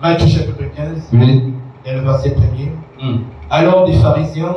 Matthieu chapitre 15, Oui. et le verset 1er. Alors des pharisiens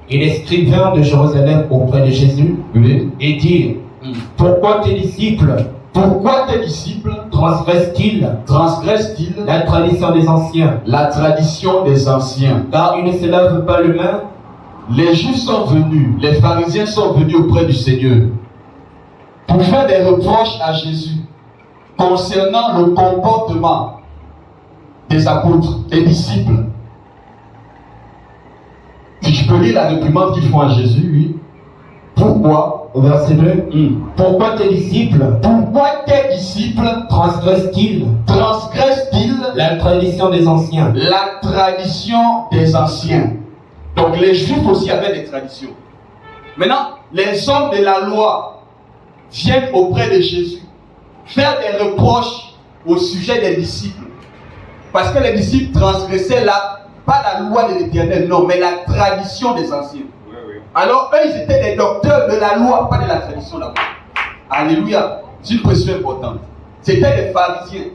et les scribes vinrent de Jérusalem auprès de Jésus Oui. et dirent, pourquoi tes disciples transgressent-ils la tradition des anciens? La tradition des anciens. Car ils ne se lavent pas les mains. Les Juifs sont venus, les pharisiens sont venus auprès du Seigneur pour faire des reproches à Jésus concernant le comportement des apôtres, des disciples. Si je peux lire la réprimande qu'ils font à Jésus, oui. Pourquoi? Au verset 2. Pourquoi tes disciples transgressent-ils la tradition des anciens? La tradition des anciens. Donc les Juifs aussi avaient des traditions. Maintenant, les hommes de la loi viennent auprès de Jésus faire des reproches au sujet des disciples. Parce que les disciples transgressaient pas la loi de l'Éternel, non, mais la tradition des anciens. Alors eux, ils étaient des docteurs de la loi, pas de la tradition de la loi. Alléluia. C'est une précision importante. C'était des pharisiens,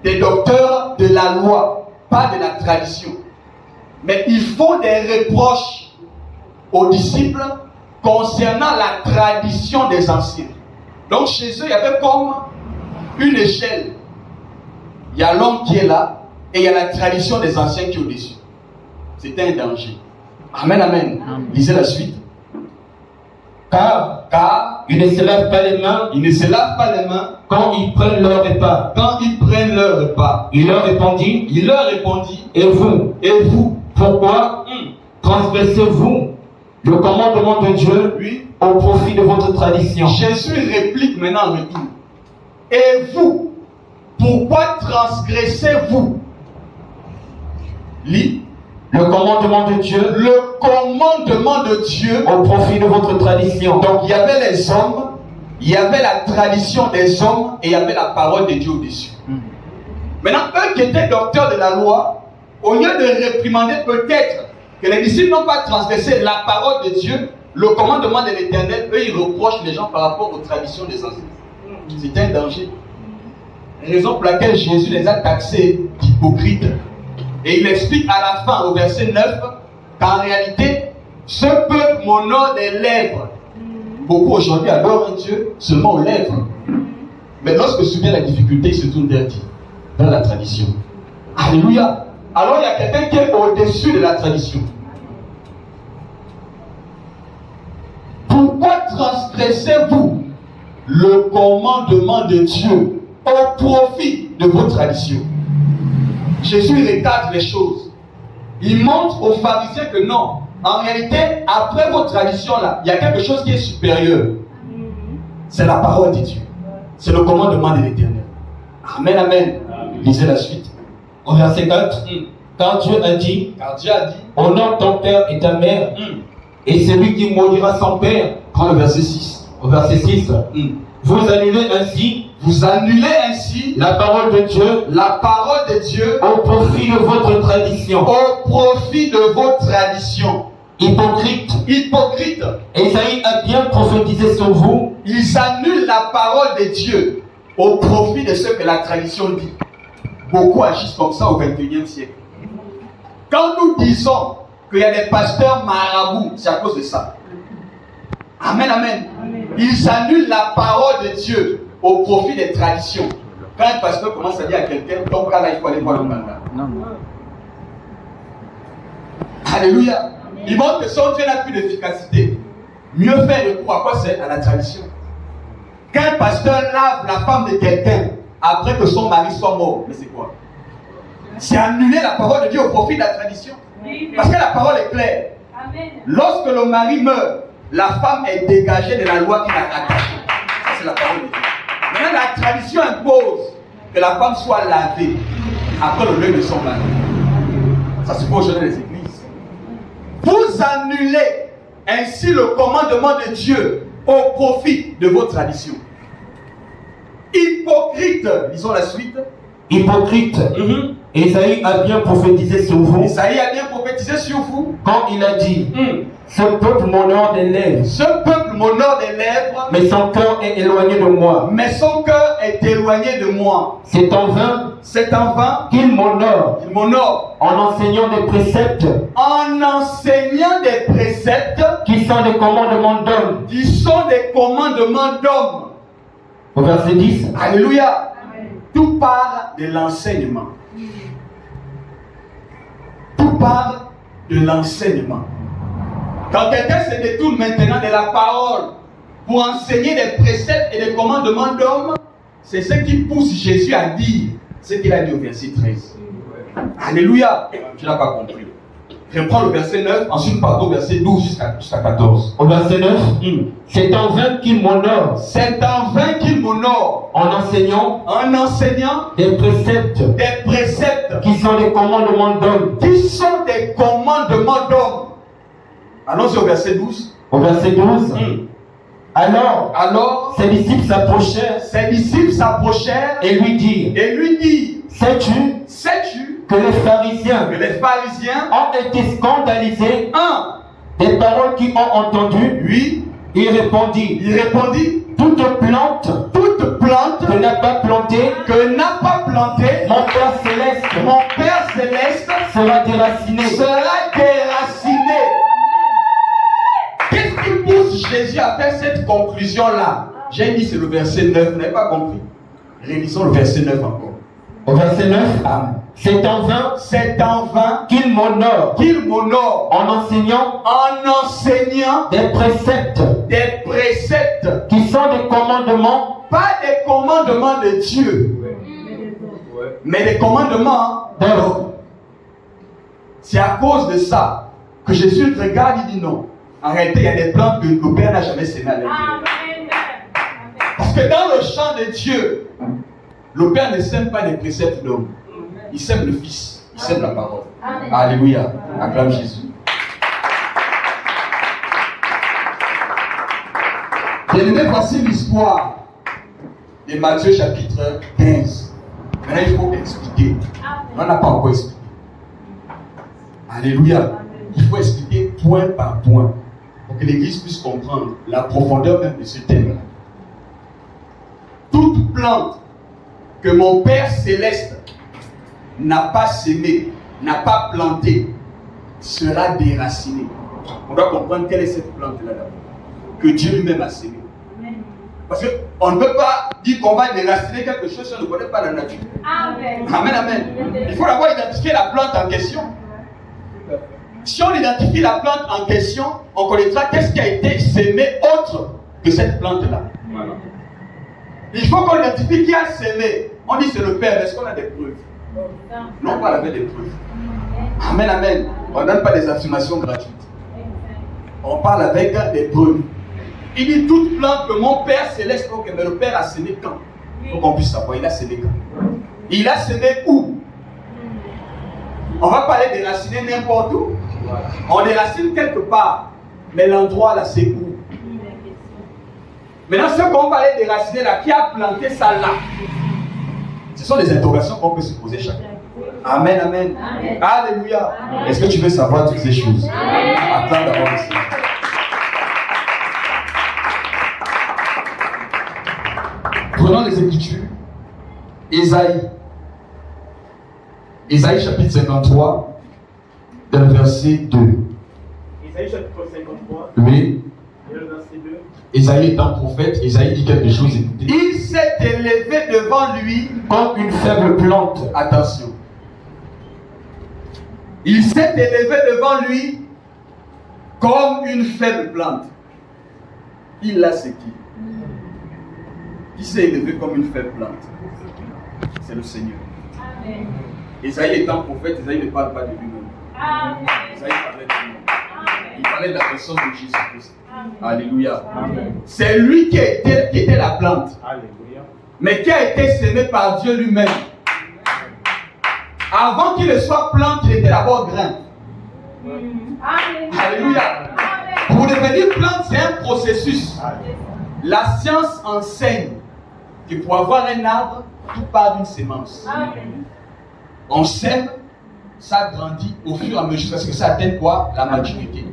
des docteurs de la loi, pas de la tradition. Mais ils font des reproches aux disciples concernant la tradition des anciens. Donc chez eux, il y avait comme une échelle. Il y a l'homme qui est là et il y a la tradition des anciens qui est au-dessus. C'était un danger. Amen, amen. Lisez la suite. Car ils ne se lavent pas les mains quand ils prennent leur repas. Il leur répondit, et vous, pourquoi transgressez-vous le commandement de Dieu au profit de votre tradition? Jésus réplique maintenant en retour. Et vous, pourquoi transgressez-vous? Lis. Le commandement de Dieu au profit de votre tradition. Donc il y avait les hommes, il y avait la tradition des hommes et il y avait la parole de Dieu au-dessus. Maintenant, eux qui étaient docteurs de la loi, au lieu de réprimander peut-être que les disciples n'ont pas transgressé la parole de Dieu, le commandement de l'Éternel, eux ils reprochent les gens par rapport aux traditions des anciens. C'est un danger. Raison pour laquelle Jésus les a taxés d'hypocrites. Et il explique à la fin, au verset 9, qu'en réalité, ce peuple m'honore des lèvres. Beaucoup aujourd'hui adorent un Dieu seulement aux lèvres. Mais lorsque survient la difficulté, ils se tournent vers la tradition. Alléluia. Alors il y a quelqu'un qui est au-dessus de la tradition. Pourquoi transgressez-vous le commandement de Dieu au profit de vos traditions? Jésus recadre les choses. Il montre aux pharisiens que non, en réalité, après vos traditions-là, il y a quelque chose qui est supérieur. C'est la parole de Dieu. C'est le commandement de l'Éternel. Amen, amen. Lisez la suite. Au verset 4. Car Dieu a dit, honore ton père et ta mère, et celui qui maudira son père. Prends le verset 6. Au verset 6. Vous annulez ainsi la parole de Dieu au profit de votre tradition. Hypocrite. Ésaïe a bien prophétisé sur vous. Ils annulent la parole de Dieu au profit de ce que la tradition dit. Beaucoup agissent comme ça au XXIe siècle. Quand nous disons qu'il y a des pasteurs marabouts, c'est à cause de ça. Amen, amen. Ils annulent la parole de Dieu au profit des traditions. Quand un pasteur commence à dire à quelqu'un, donc là, il faut aller voir le mandat. Alléluia. Il montre que son Dieu n'a plus d'efficacité. Mieux faire recours à quoi? C'est à la tradition. Quand un pasteur lave la femme de quelqu'un après que son mari soit mort, mais c'est quoi? C'est annuler la parole de Dieu au profit de la tradition. Parce que la parole est claire. Lorsque le mari meurt, la femme est dégagée de la loi qui l'a attachée. Ça, c'est la parole de Dieu. Maintenant, la tradition impose que la femme soit lavée après le deuil de son mari. Ça se fait aujourd'hui dans les églises. Vous annulez ainsi le commandement de Dieu au profit de vos traditions. Hypocrite, lisons la suite. Hypocrite. Ésaïe a bien prophétisé sur vous. prophétisé sur vous. quand il a dit, ce peuple m'honore des lèvres, Ce peuple m'honore des lèvres, mais son cœur est éloigné de moi. mais son cœur est éloigné de moi. C'est en vain C'est en vain qu'il m'honore qu'il m'honore en enseignant des préceptes en enseignant des préceptes qui sont des commandements d'hommes. qui sont des commandements d'hommes. Au verset 10, Alléluia. Tout part de l'enseignement. Tout part de l'enseignement. Quand quelqu'un se détourne maintenant de la parole pour enseigner des préceptes et des commandements d'hommes, c'est ce qui pousse Jésus à dire ce qu'il a dit au verset 13. Alléluia. Tu n'as pas compris. Reprends le verset 9, ensuite pardon, verset 12 jusqu'à 14. au verset 9, c'est en vain qu'il m'honore C'est en vain qu'il m'honore en enseignant en enseignant des préceptes des préceptes qui sont des commandements d'hommes. qui sont des commandements d'hommes. Allons-y au verset 12. Au verset 12, Alors, ses disciples s'approchèrent ses disciples s'approchèrent et lui dirent, et lui dirent, sais-tu sais-tu que les pharisiens que les pharisiens, ont été scandalisés des paroles qu'ils ont entendues? lui, Il répondit, toute plante toute plante que n'a pas plantée que n'a pas plantée, mon Père céleste mon Père céleste sera déraciné. sera déraciné. Qu'est-ce qui pousse Jésus à faire cette conclusion-là? J'ai dit c'est le verset 9, vous n'avez pas compris. Réalisons le verset 9 encore. Au verset 9, c'est en vain qu'il m'honore en enseignant des préceptes qui sont des commandements, pas des commandements de Dieu, mais des commandements d'hommes. C'est à cause de ça que Jésus regarde et dit non. En réalité, il y a des plantes que le Père n'a jamais sémées à l'intérieur. Parce que dans le champ de Dieu, le Père ne sème pas les préceptes d'hommes. Il sème le Fils. Il sème la parole. Amen. Alléluia. Acclame Jésus. Bien-aimé, voici l'histoire de Matthieu chapitre 15. Maintenant, il faut expliquer. On n'a pas encore expliqué. Alléluia. Il faut expliquer point par point pour que l'Église puisse comprendre la profondeur même de ce thème-là. Toute plante que mon Père céleste n'a pas sémée, n'a pas plantée, sera déracinée. On doit comprendre quelle est cette plante-là d'abord, que Dieu lui-même a sémée. Parce qu'on ne peut pas dire qu'on va déraciner quelque chose si on ne connaît pas la nature. Amen. Amen, amen. Il faut d'abord identifier la plante en question. Si on identifie la plante en question, on connaîtra qu'est-ce qui a été sémé autre que cette plante-là. Voilà. Il faut qu'on identifie qui a sémé. On dit c'est le Père, mais est-ce qu'on a des preuves? Non, pas avec des preuves. Amen, amen. On ne donne pas des affirmations gratuites. On parle avec des preuves. Il dit toute plante que mon Père céleste, ok, mais le Père a sémé quand? Il faut qu'on puisse savoir, il a sémé quand? Il a sémé où? On va pas aller déraciner n'importe où. On déracine quelque part, mais l'endroit là c'est où? Maintenant, ce qu'on va aller déraciner là, qui a planté ça là? Ce sont des interrogations qu'on peut se poser chacun. Amen, amen. Amen. Alléluia. Amen. Est-ce que tu veux savoir toutes ces choses? Attends d'abord ici. Prenons les Écritures. Ésaïe. Ésaïe chapitre 53, dans le verset 2. Ésaïe chapitre 53, Oui. et le verset 2. Ésaïe étant prophète, Ésaïe dit quelque chose, écoutez. Il s'est élevé devant lui Comme une faible plante, Attention. Il s'est élevé devant lui comme une faible plante. Il l'a c'est qui? Qui s'est élevé comme une faible plante? C'est le Seigneur. Amen. Isaïe étant prophète, Isaïe ne parle pas de lui-même. Amen. Isaïe parlait de lui-même. Amen. Il parlait de la personne de Jésus-Christ. Amen. Alléluia. Amen. C'est lui qui était la plante, Alléluia. mais qui a été semé par Dieu lui-même. Avant qu'il ne soit plante, il était d'abord grain. Amen. Alléluia. Amen. Pour devenir plante, c'est un processus. La science enseigne que pour avoir un arbre, tout part d'une sémence. Amen. On sème, ça grandit au fur et à mesure parce que ça atteint quoi? La maturité.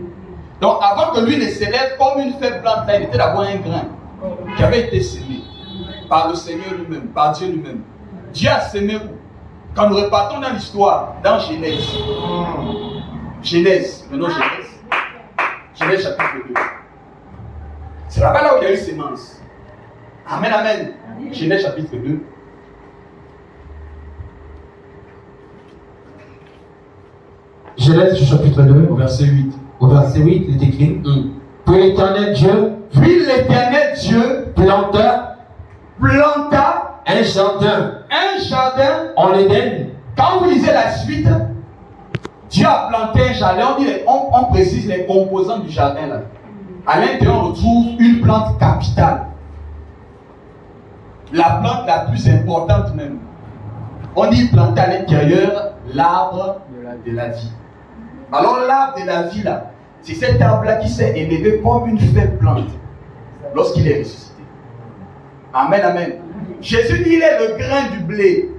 Donc avant que lui ne s'élève comme une faible plante, là, il était d'abord un grain qui avait été semé par le Seigneur lui-même, par Dieu lui-même. Dieu a semé où? Quand nous repartons dans l'histoire, dans Genèse. Genèse, maintenant Genèse chapitre 2. C'est là-bas là où il y a eu sémence. Amen, amen. Genèse chapitre 2. Genèse chapitre 2, Au verset 8. au verset 8, il est écrit Puis l'Éternel Dieu Puis l'Éternel Dieu planta un jardin en Éden. Quand vous lisez la suite, Dieu a planté un jardin. On précise les composants du jardin là. À l'intérieur, on retrouve une plante capitale. La plante la plus importante même. On dit planter à l'intérieur l'arbre de la vie. Alors l'arbre de la vie là, c'est cet arbre là qui s'est élevé comme une faible plante lorsqu'il est ressuscité. Amen, amen. Jésus dit il est le grain du blé.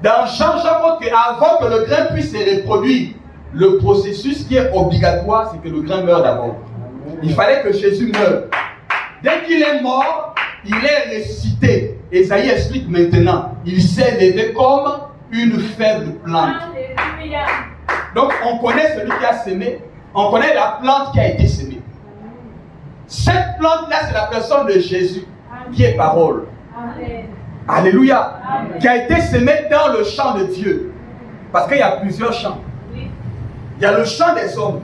Dans Jean montre qu'avant que le grain puisse se reproduire, le processus qui est obligatoire, c'est que le grain meure d'abord. Il fallait que Jésus meure. Dès qu'il est mort, il est ressuscité. Esaïe explique maintenant, il s'est élevé comme une faible plante. Alléluia. Donc on connaît celui qui a semé, on connaît la plante qui a été semée. Cette plante-là, c'est la personne de Jésus, qui est parole. Amen. Alléluia. Amen. Qui a été semée dans le champ de Dieu. Parce qu'il y a plusieurs champs. Oui. Il y a le champ des hommes.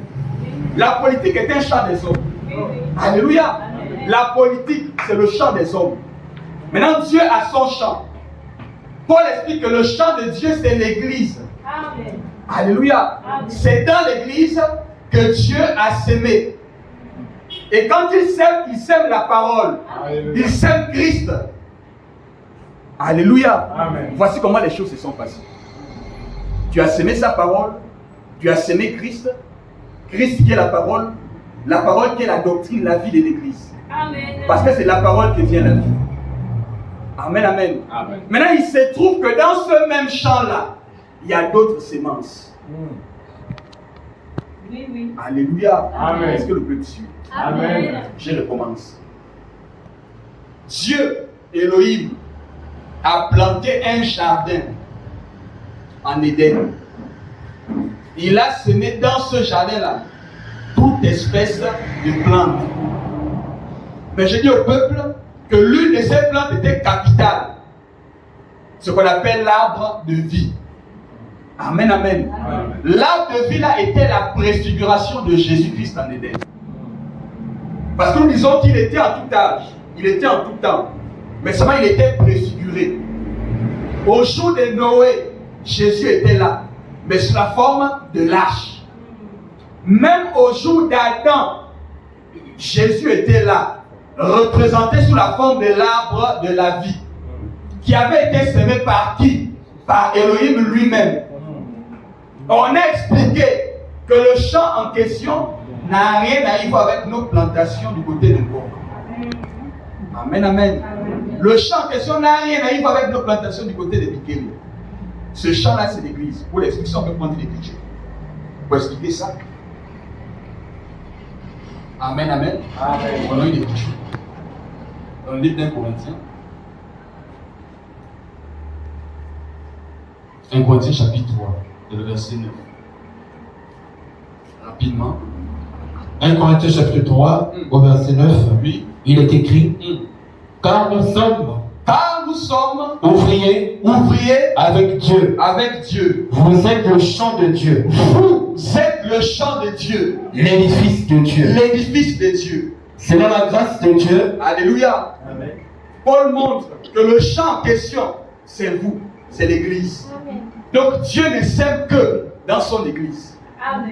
La politique est un champ des hommes. Oui, oui. Alléluia. Amen. La politique, c'est le champ des hommes. Maintenant, Dieu a son champ. Paul explique que le champ de Dieu, c'est l'église. Amen. Alléluia. Amen. C'est dans l'église que Dieu a semé. Et quand il sème la parole. Alléluia. Il sème Christ. Alléluia. Amen. Voici comment les choses se sont passées. Tu as semé sa parole. Tu as semé Christ. Christ qui est la parole qui est la doctrine, la vie de l'église. Amen. Parce que c'est la parole qui vient la vie. Amen, amen. Amen. Maintenant, il se trouve que dans ce même champ-là, il y a d'autres semences. Oui, oui. Alléluia. Amen. Est-ce que le peuple suit? Amen. Je recommence. Dieu, Elohim, a planté un jardin en Éden. Il a semé dans ce jardin-là toute espèce de plantes. Mais je dis au peuple que l'une de ces plantes était capitale. Ce qu'on appelle l'arbre de vie. Amen, amen. Amen. L'arbre de vie là était la préfiguration de Jésus-Christ en Éden. Parce que nous disons qu'il était en tout âge, il était en tout temps, mais seulement il était préfiguré. Au jour de Noé, Jésus était là, mais sous la forme de l'arche. Même au jour d'Adam, Jésus était là, représenté sous la forme de l'arbre de la vie, qui avait été semé par qui? Par Elohim lui-même. On a expliqué que le champ en question n'a rien à y voir avec nos plantations du côté de Bourg. Amen, amen. Le champ en question n'a rien à y voir avec nos plantations du côté de Bikeli. Ce champ-là, c'est l'église. Pour l'explication, on peut prendre l'écriture. Pour expliquer ça. Amen, amen. Amen. On a une écriture. Dans le livre d'un Corinthien. 1 Corinthiens chapitre 3, le verset 9. Rapidement. 1 Corinthiens chapitre 3, au verset 9, Oui. il est écrit Car nous sommes ouvriers avec Dieu. Avec Dieu. Vous êtes le champ de Dieu, Vous êtes le champ de Dieu. l'édifice de Dieu. L'édifice de Dieu. Selon la grâce de Dieu, Alléluia. Amen. Paul montre que le champ en question, c'est vous, c'est l'église. Amen. Donc Dieu ne sème que dans son église. Amen.